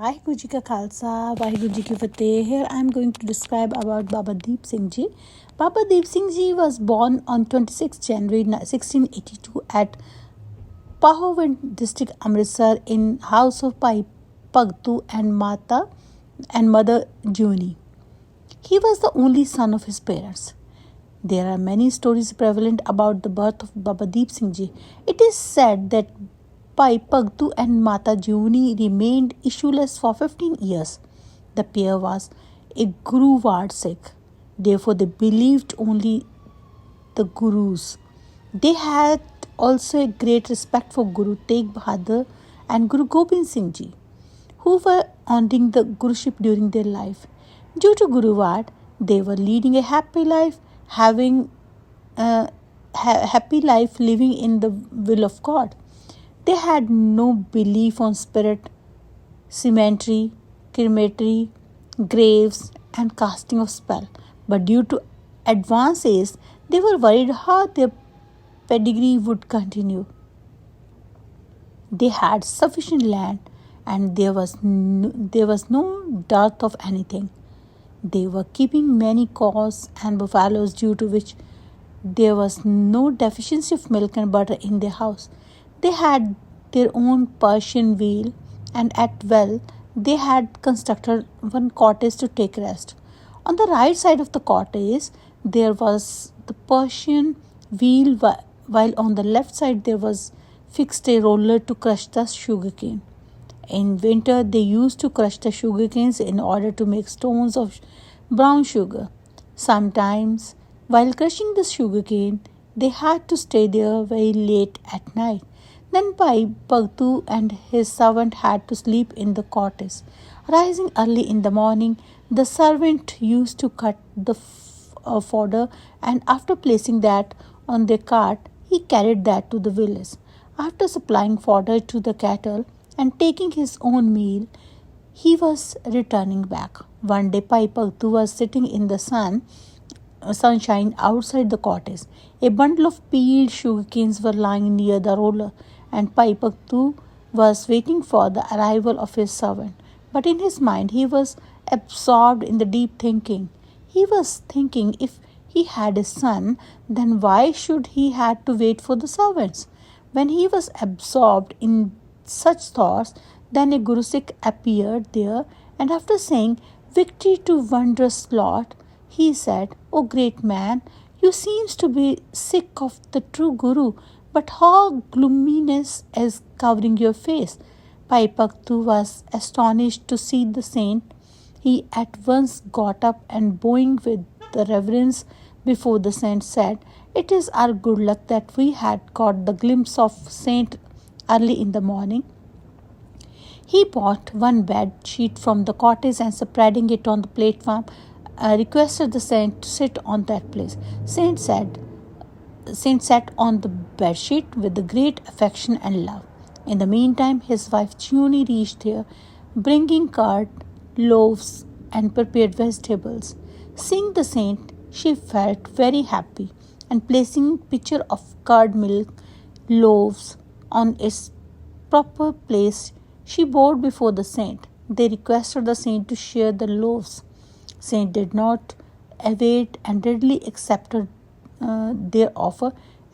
Vaheguru Ji Ka Khalsa, Vaheguru Ji Ki Fateh. Here I am going to describe about Baba Deep Singh Ji. Baba Deep Singh Ji was born on 26 January 1682 at Pahovan district Amritsar in house of Pai Pagtu and mother Juni. He was the only son of his parents. There are many stories prevalent about the birth of Baba Deep Singh Ji. It is said that Pai Pagtu and Mata Juni remained issueless for 15 years. The pair was a Guru-ward Sikh. Therefore, they believed only the Gurus. They had also a great respect for Guru Tegh Bahadur and Guru Gobind Singh Ji, who were honoring the Guruship during their life. Due to Guruward, they were leading a happy life, living in the will of God. They had no belief on spirit, cemetery, crematory, graves, and casting of spell. But due to advanced age, they were worried how their pedigree would continue. They had sufficient land, and there was no dearth of anything. They were keeping many cows and buffaloes, due to which there was no deficiency of milk and butter in their house. They had their own Persian wheel, and at well they had constructed one cottage to take rest. On the right side of the cottage there was the Persian wheel, while on the left side there was fixed a roller to crush the sugarcane. In winter they used to crush the sugarcanes in order to make stones of brown sugar. Sometimes while crushing the sugarcane they had to stay there very late at night. Then Pai Pagtu and his servant had to sleep in the cottage. Rising early in the morning, the servant used to cut the fodder, and after placing that on their cart, he carried that to the village. After supplying fodder to the cattle and taking his own meal, he was returning back. One day Pai Pagtu was sitting in the sunshine outside the cottage. A bundle of peeled sugarcanes were lying near the roller, and Pai Pagtu was waiting for the arrival of his servant. But in his mind he was absorbed in the deep thinking. He was thinking, if he had a son, then why should he had to wait for the servants? When he was absorbed in such thoughts, then a Guru Sikh appeared there, and after saying, "Victory to wondrous Lord," he said, "O great man, you seems to be sick of the true Guru, but how gloominess is covering your face?" Pai Pagtu was astonished to see the saint. He at once got up and bowing with the reverence before the saint said, "It is our good luck that we had caught the glimpse of saint early in the morning." He bought one bed sheet from the cottage and spreading it on the platform, requested the saint to sit on that place. Saint sat on the bedsheet with great affection and love. In the meantime, his wife Juni reached there, bringing curd, loaves, and prepared vegetables. Seeing the saint, she felt very happy, and placing pitcher of curd milk, loaves on its proper place, she bowed before the saint. They requested the saint to share the loaves. Saint did not evade and readily accepted their offer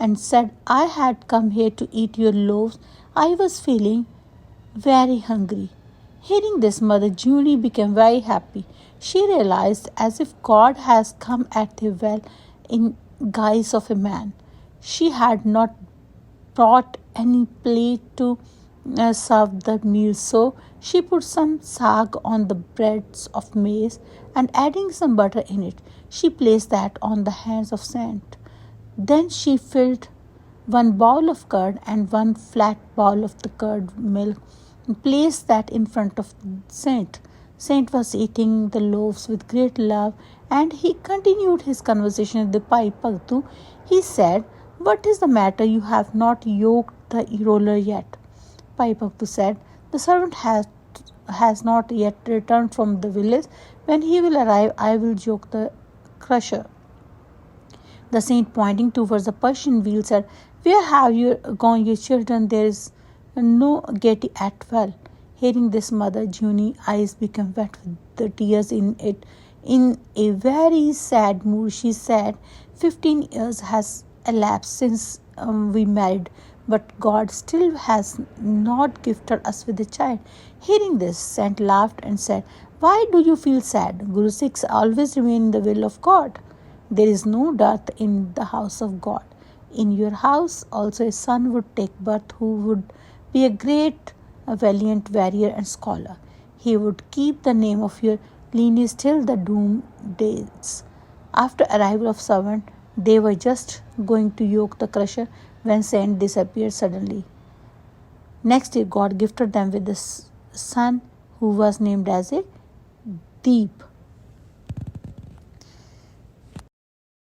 and said, "I had come here to eat your loaves. I was feeling very hungry." Hearing this, Mother Junie became very happy. She realized as if God has come at the well in guise of a man. She had not brought any plate to serve the meal, so she put some sag on the breads of maize and adding some butter in it, she placed that on the hands of saint. Then she filled one bowl of curd and one flat bowl of the curd milk and placed that in front of saint. Saint was eating the loaves with great love, and he continued his conversation with the Pai Pagtu. He said, "What is the matter? You have not yoked the roller yet." Pai Pagtu said, "The servant has not yet returned from the village. When he will arrive, I will yoke the crusher." The saint, pointing towards the Persian wheel, said, "Where have you gone, your children? There is no Getty at well." Hearing this, Mother Junie's eyes became wet with the tears in it. In a very sad mood, she said, 15 years has elapsed since we married, but God still has not gifted us with a child. Hearing this, Saint laughed and said, why do you feel sad? Guru Sikhs always remain in the will of God. There is no death in the house of God. In your house also a son would take birth who would be a great, a valiant warrior and scholar. He would keep the name of your lineage till the doom days. After arrival of servant, they were just going to yoke the crusher when Saint disappeared suddenly. Next year, God gifted them with a son who was named as a Deep.